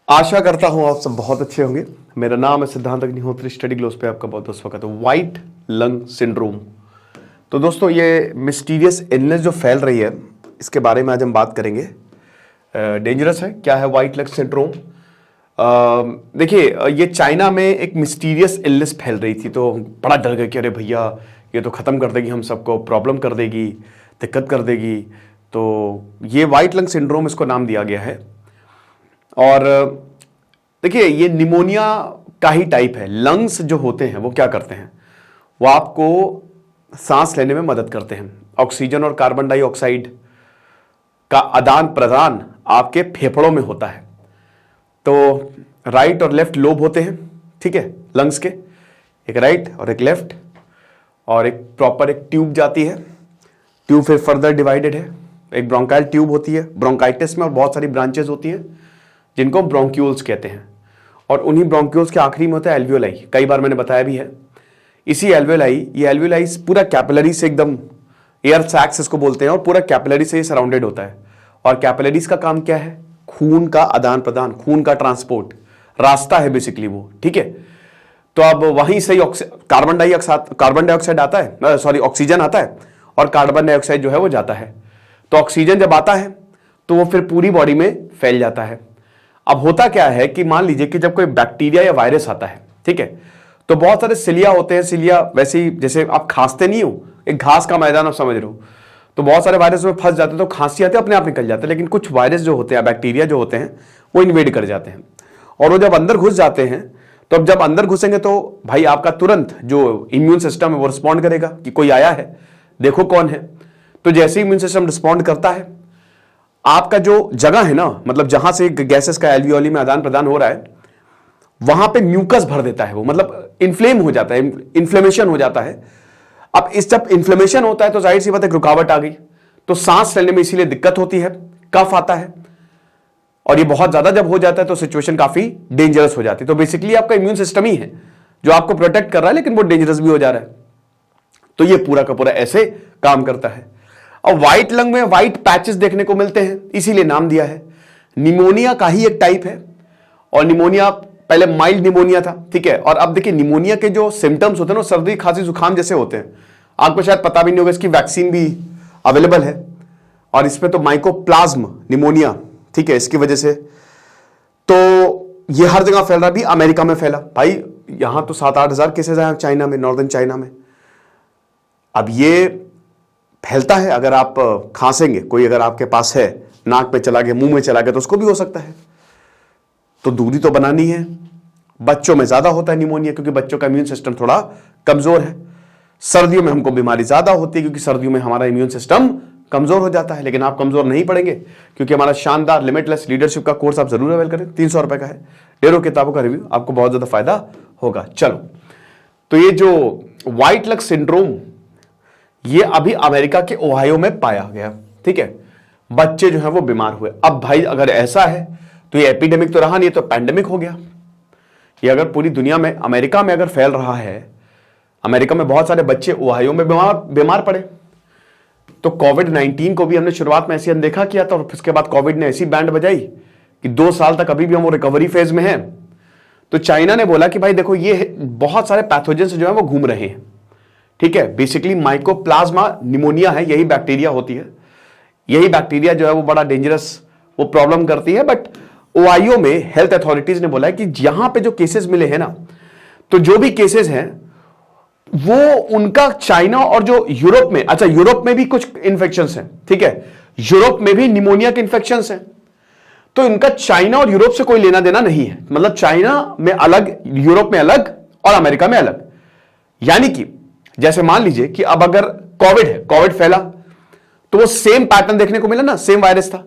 आशा करता हूं आप सब बहुत अच्छे होंगे। मेरा नाम है सिद्धांत अग्निहोत्री। स्टडी ग्लोस पे आपका बहुत बहुत स्वागत है। White lung syndrome. तो दोस्तों, ये मिस्टीरियस इलनेस जो फैल रही है, इसके बारे में आज हम बात करेंगे। डेंजरस है। क्या है व्हाइट लंग सिंड्रोम? देखिए, ये चाइना में एक मिस्टीरियस इलनेस फैल रही थी, तो बड़ा डर गए कि अरे भैया, ये तो ख़त्म कर देगी, हम सबको प्रॉब्लम कर देगी, दिक्कत कर देगी। तो ये व्हाइट लंग सिंड्रोम इसको नाम दिया गया है। और देखिए, ये निमोनिया का ही टाइप है। लंग्स जो होते हैं वो क्या करते हैं, वो आपको सांस लेने में मदद करते हैं। ऑक्सीजन और कार्बन डाइऑक्साइड का आदान प्रदान आपके फेफड़ों में होता है। तो राइट और लेफ्ट लोब होते हैं, ठीक है, लंग्स के, एक राइट और एक लेफ्ट, और एक प्रॉपर एक ट्यूब जाती है। ट्यूब फिर फर्दर डिवाइडेड है। एक ब्रोंकाइल ट्यूब होती है ब्रोंकाइटिस में, और बहुत सारी ब्रांचेस होती हैं जिनको ब्रोंक्यूल्स कहते हैं। और उन्हीं ब्रोंक्यूल्स के आखिरी में होता है एल्वियोलाई। कई बार मैंने बताया भी है। इसी एल्वियोलाई, ये एल्वियोलाई पूरा कैपिलरी से एकदम, एयर सैक्स इसको बोलते हैं, और पूरा कैपिलरी से सराउंडेड होता है। और कैपिलरीज का काम क्या है? खून का आदान प्रदान, खून का ट्रांसपोर्ट रास्ता है बेसिकली वो, ठीक है। तो अब वहीं से कार्बन डाइऑक्साइड आता है, सॉरी ऑक्सीजन आता है, और कार्बन डाइऑक्साइड जो है वो जाता है। तो ऑक्सीजन जब आता है तो वो फिर पूरी बॉडी में फैल जाता है। अब होता क्या है कि मान लीजिए कि जब कोई बैक्टीरिया या वायरस आता है, ठीक है, तो बहुत सारे सिलिया होते हैं। सिलिया वैसे ही जैसे आप खांसते नहीं हो, एक घास का मैदान आप समझ रहे हो, तो बहुत सारे वायरस में फंस जाते हैं, तो खांसी आते हैं, अपने आप निकल जाते हैं। लेकिन कुछ वायरस जो होते हैं, बैक्टीरिया जो होते हैं, वो इन्वेड कर जाते हैं, और वो जब अंदर घुस जाते हैं, तो अब जब अंदर घुसेंगे तो भाई आपका तुरंत जो इम्यून सिस्टम है वो रिस्पॉन्ड करेगा कि कोई आया है, देखो कौन है। तो जैसे इम्यून सिस्टम रिस्पॉन्ड करता है, आपका जो जगह है ना, मतलब जहां से गैसेस का एल्वियोली में आदान प्रदान हो रहा है, वहां पे म्यूकस भर देता है वो, मतलब इन्फ्लेम हो जाता है, इन्फ्लेमेशन हो जाता है। अब इस जब इन्फ्लेमेशन होता है तो जाहिर सी बात है रुकावट आ गई, तो सांस लेने में इसीलिए दिक्कत होती है, कफ आता है, और ये बहुत ज्यादा जब हो जाता है तो सिचुएशन काफी डेंजरस हो जाती है। तो बेसिकली आपका इम्यून सिस्टम ही है जो आपको प्रोटेक्ट कर रहा है, लेकिन वो डेंजरस भी हो जा रहा है। तो ये पूरा का पूरा ऐसे काम करता है। और व्हाइट लंग में व्हाइट पैचेस देखने को मिलते हैं, इसीलिए नाम दिया है। निमोनिया का ही एक टाइप है, और निमोनिया पहले माइल्ड निमोनिया था, ठीक है। और अब देखिए, निमोनिया के जो सिम्टम्स होते हैं ना, सर्दी खांसी जुकाम जैसे होते हैं। आपको शायद पता भी नहीं होगा, इसकी वैक्सीन भी अवेलेबल है, और इसमें तो माइकोप्लाज्म निमोनिया, ठीक है, इसकी वजह से तो ये हर जगह फैल रहा है। भी अमेरिका में फैला भाई, यहां तो 7-8 हजार केसेज आए चाइना में, नॉर्दर्न चाइना में। अब ये फैलता है, अगर आप खांसेंगे, कोई अगर आपके पास है, नाक पे चला गया, मुंह में चला गया, तो उसको भी हो सकता है। तो दूरी तो बनानी है। बच्चों में ज्यादा होता है निमोनिया, क्योंकि बच्चों का इम्यून सिस्टम थोड़ा कमजोर है। सर्दियों में हमको बीमारी ज्यादा होती है, क्योंकि सर्दियों में हमारा इम्यून सिस्टम कमजोर हो जाता है। लेकिन आप कमजोर नहीं पड़ेंगे, क्योंकि हमारा शानदार लिमिटलेस लीडरशिप का कोर्स आप जरूर अवेल करें। 300 रुपए का है, 1.5 किताबों का रिव्यू, आपको बहुत ज्यादा फायदा होगा। चलो, तो ये जो व्हाइट लंग सिंड्रोम, ये अभी अमेरिका के ओहायो में पाया गया, ठीक है। बच्चे जो है वो बीमार हुए। अब भाई अगर ऐसा है तो ये एपिडेमिक तो रहा नहीं, तो पैंडेमिक हो गया। ये अगर पूरी दुनिया में, अमेरिका में अगर फैल रहा है, अमेरिका में बहुत सारे बच्चे ओहायो में बीमार पड़े, तो कोविड-19 को भी हमने शुरुआत में ऐसी अनदेखा किया था, और उसके बाद कोविड ने ऐसी बैंड बजाई कि 2 साल तक अभी भी हम रिकवरी फेज में हैं। तो चाइना ने बोला कि भाई देखो, ये बहुत सारे पैथोजेंस जो है वो घूम रहे हैं, ठीक है। बेसिकली माइकोप्लाज्मा निमोनिया है, यही बैक्टीरिया होती है। यही बैक्टीरिया जो है वो बड़ा डेंजरस, वो प्रॉब्लम करती है। बट ओहायो में हेल्थ अथॉरिटीज ने बोला है कि यहां पे जो केसेस मिले हैं ना, तो जो भी केसेस हैं वो उनका चाइना और जो यूरोप में, अच्छा यूरोप में भी कुछ इंफेक्शंस हैं, ठीक है, यूरोप में भी निमोनिया के इंफेक्शंस हैं। तो इनका चाइना और यूरोप से कोई लेना देना नहीं है। मतलब चाइना में अलग, यूरोप में अलग, और अमेरिका में अलग। यानी कि जैसे मान लीजिए कि अब अगर कोविड है, कोविड फैला, तो वो सेम पैटर्न देखने को मिला ना, सेम वायरस था।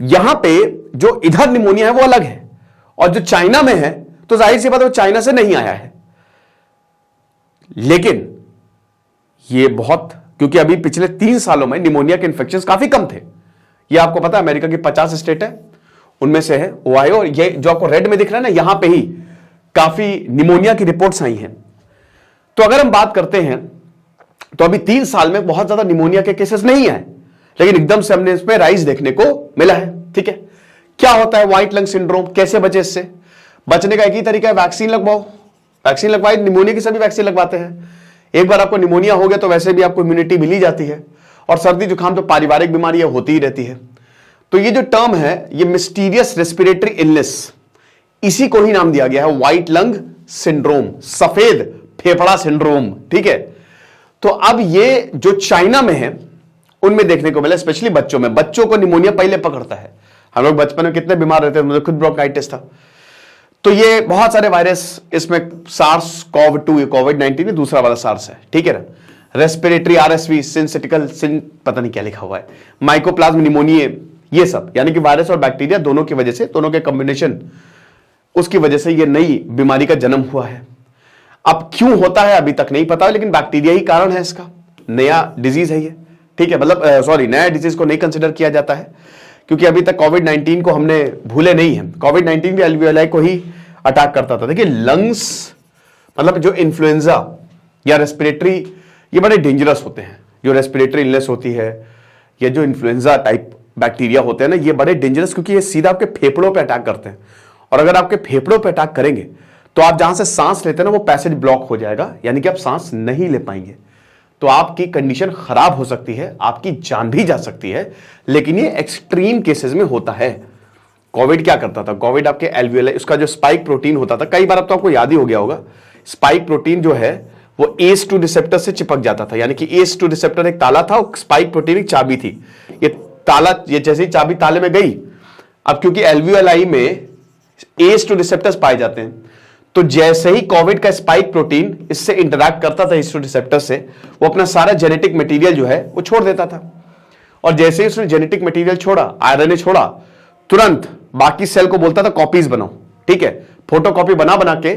यहां पे जो इधर निमोनिया है वो अलग है, और जो चाइना में है तो जाहिर सी बात है वो चाइना से नहीं आया है। लेकिन ये बहुत, क्योंकि अभी पिछले 3 सालों में निमोनिया के इन्फेक्शंस काफी कम थे। ये आपको पता है, अमेरिका की 50 स्टेट है, उनमें से है ओहायो, और ये जो आपको रेड में दिख रहा है ना, यहां पे ही काफी निमोनिया की रिपोर्ट्स आई हैं। तो अगर हम बात करते हैं, तो अभी 3 साल में बहुत ज्यादा निमोनिया के केसेस नहीं आए, लेकिन एकदम से हमने इसमें राइज देखने को मिला है, ठीक है। क्या होता है व्हाइट लंग सिंड्रोम, कैसे बचे इससे? बचने का एक ही तरीका है, वैक्सीन लगवाओ। वैक्सीन लगवाई, निमोनिया की सभी वैक्सीन लगवाते हैं। एक बार आपको निमोनिया हो गया तो वैसे भी आपको इम्यूनिटी मिल ही जाती है, और सर्दी जुकाम तो पारिवारिक बीमारी होती ही रहती है। तो ये जो टर्म है, ये मिस्टीरियस रेस्पिरेटरी इलनेस, इसी को ही नाम दिया गया है व्हाइट लंग सिंड्रोम, सफेद फेफड़ा सिंड्रोम। ठीक है, तो अब ये जो चाइना में है उनमें देखने को मिला, स्पेशली बच्चों में। बच्चों को निमोनिया पहले पकड़ता है। हम लोग बचपन में कितने बीमार रहते थे, मुझे खुद ब्रोंकाइटिस था। तो ये बहुत सारे वायरस, इसमें सार्स कोव-2, कोविड-19 दूसरा वाला सार्स है, ठीक है ना। रेस्पिरेटरी आरएसवी, सिंसिटिकल पता नहीं क्या लिखा हुआ है, माइकोप्लाज्म निमोनिया, ये सब, यानी कि वायरस और बैक्टीरिया दोनों की वजह से, दोनों के कॉम्बिनेशन, उसकी वजह से ये नई बीमारी का जन्म हुआ है। अब क्यों होता है अभी तक नहीं पता, लेकिन बैक्टीरिया ही कारण है इसका। नया डिजीज है ये, ठीक है, मतलब सॉरी, नया डिजीज को नहीं कंसिडर किया जाता है, क्योंकि अभी तक कोविड-19 को हमने भूले नहीं है। कोविड-19 भी एल्वियोलाई को ही अटैक करता था। देखिए लंग्स, मतलब जो इन्फ्लुएंजा या रेस्पिरेटरी, ये बड़े डेंजरस होते हैं। जो रेस्पिरेटरी इलनेस होती है, ये जो इन्फ्लुएंजा टाइप बैक्टीरिया होते हैं ना, ये बड़े डेंजरस, क्योंकि ये सीधा आपके फेफड़ों पे अटैक करते हैं। और अगर आपके फेफड़ों पे अटैक करेंगे तो आप जहां से सांस लेते हैं ना, वो पैसेज ब्लॉक हो जाएगा, यानी कि आप सांस नहीं ले पाएंगे। तो आपकी कंडीशन खराब हो सकती है, आपकी जान भी जा सकती है। लेकिन ये एक्सट्रीम केसेस में होता है। कोविड क्या करता था? कोविड आपके एल्वियोलाई, उसका जो स्पाइक प्रोटीन होता था, कई बार अब तो आपको याद ही हो गया होगा, स्पाइक प्रोटीन जो है वो ACE2 रिसेप्टर से चिपक जाता था। यानी कि ACE2 रिसेप्टर एक ताला था, स्पाइक प्रोटीन एक चाबी थी। ये ताला, ये जैसे ही चाबी ताले में गई, अब क्योंकि एल्वियोलाई में ACE2 रिसेप्टर्स पाए जाते हैं, तो जैसे ही कोविड का स्पाइक प्रोटीन इससे इंटरैक्ट करता था ACE2 रिसेप्टर से, वो अपना सारा जेनेटिक मटेरियल जो है वो छोड़ देता था। और जैसे ही उसने जेनेटिक मटेरियल छोड़ा, आरएनए छोड़ा, तुरंत बाकी सेल को बोलता था कॉपीज बनाओ, ठीक है, फोटोकॉपी बना बना के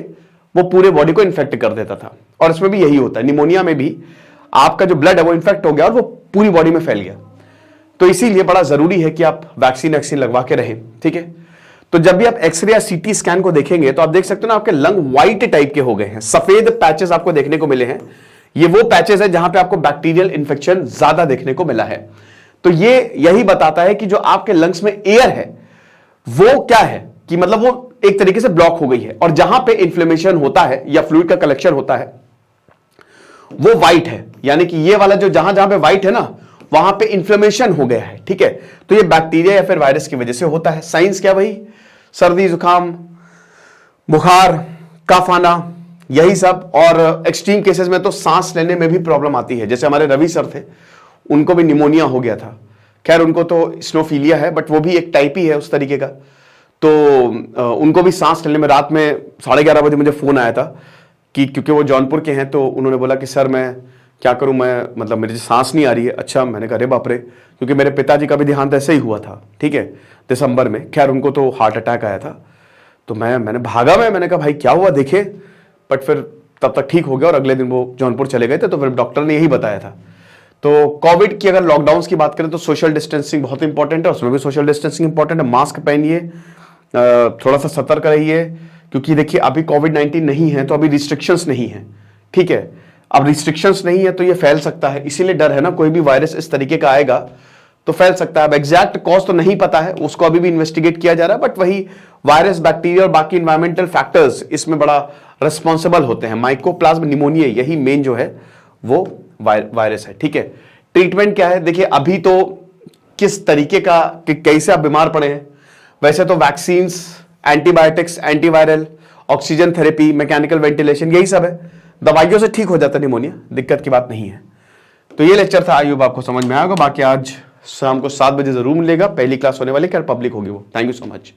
वो पूरे बॉडी को इन्फेक्ट कर देता था। और इसमें भी यही होता है, निमोनिया में भी आपका जो ब्लड है वो इन्फेक्ट हो गया और वो पूरी बॉडी में फैल गया। तो इसीलिए बड़ा जरूरी है कि आप वैक्सीन लगवा के रहें, ठीक है। तो जब भी आप एक्सरे या सीटी स्कैन को देखेंगे तो आप देख सकते हो ना, आपके लंग व्हाइट टाइप के हो गए हैं, सफेद पैचेस आपको देखने को मिले हैं। ये वो पैचेस है जहां पे आपको बैक्टीरियल इंफेक्शन ज्यादा देखने को मिला है। तो ये यही बताता है कि जो आपके लंग्स में एयर है वो क्या है, कि मतलब वो एक तरीके से ब्लॉक हो गई है, और जहां पे इन्फ्लेमेशन होता है या फ्लूइड का कलेक्शन होता है वो व्हाइट है। यानी कि ये वाला जो जहां जहां पे व्हाइट है ना, वहां पे इन्फ्लेमेशन हो गया है, ठीक है। तो ये बैक्टीरिया या फिर वायरस की वजह से होता है। साइंस क्या भाई? सर्दी जुकाम, बुखार, कफ आना, यही सब। और एक्सट्रीम केसेस में तो सांस लेने में भी प्रॉब्लम आती है। जैसे हमारे रवि सर थे, उनको भी निमोनिया हो गया था। खैर उनको तो स्नोफीलिया है, बट वो भी एक टाइप ही है उस तरीके का। तो उनको भी सांस लेने में, रात में 11:30 बजे मुझे फोन आया था कि क्योंकि वो जौनपुर के हैं, तो उन्होंने बोला कि सर मैं क्या करूं, मैं मतलब मेरी सांस नहीं आ रही है। अच्छा, मैंने कहा अरे बाप रे, क्योंकि मेरे पिताजी का भी देहांत ऐसे ही हुआ था, ठीक है, दिसंबर में। खैर उनको तो हार्ट अटैक आया था। तो मैंने भागा, मैंने कहा भाई क्या हुआ देखे, बट फिर तब तक ठीक हो गया और अगले दिन वो जौनपुर चले गए थे। तो फिर डॉक्टर ने यही बताया था। तो कोविड की अगर लॉकडाउन की बात करें तो सोशल डिस्टेंसिंग बहुत इंपॉर्टेंट है, उसमें भी सोशल डिस्टेंसिंग इंपॉर्टेंट है। मास्क पहनिए, थोड़ा सा सतर्क रहिए, क्योंकि देखिए अभी कोविड-19 नहीं है तो अभी रिस्ट्रिक्शंस नहीं है, ठीक है। अब रिस्ट्रिक्शंस नहीं है तो ये फैल सकता है, इसीलिए डर है ना, कोई भी वायरस इस तरीके का आएगा तो फैल सकता है। अब एग्जैक्ट कॉज तो नहीं पता है, उसको अभी भी इन्वेस्टिगेट किया जा रहा है, बट वही वायरस, बैक्टीरिया और बाकी इन्वायरमेंटल फैक्टर्स इसमें बड़ा रिस्पॉन्सिबल होते हैं। माइकोप्लाज्म निमोनिया यही मेन जो है वो वायरस है, ठीक है। ट्रीटमेंट क्या है? देखिए अभी तो किस तरीके का, कि कैसे आप बीमार पड़े हैं, वैसे तो vaccines, antibiotics, antiviral, oxygen therapy, mechanical ventilation, यही सब है। दवाइयों से ठीक हो जाता है निमोनिया, दिक्कत की बात नहीं है। तो ये लेक्चर था, आई होप आपको समझ में आएगा। बाकी आज शाम को 7 बजे जरूर मिलेगा, पहली क्लास होने वाली, क्या पब्लिक होगी वो। Thank you so much.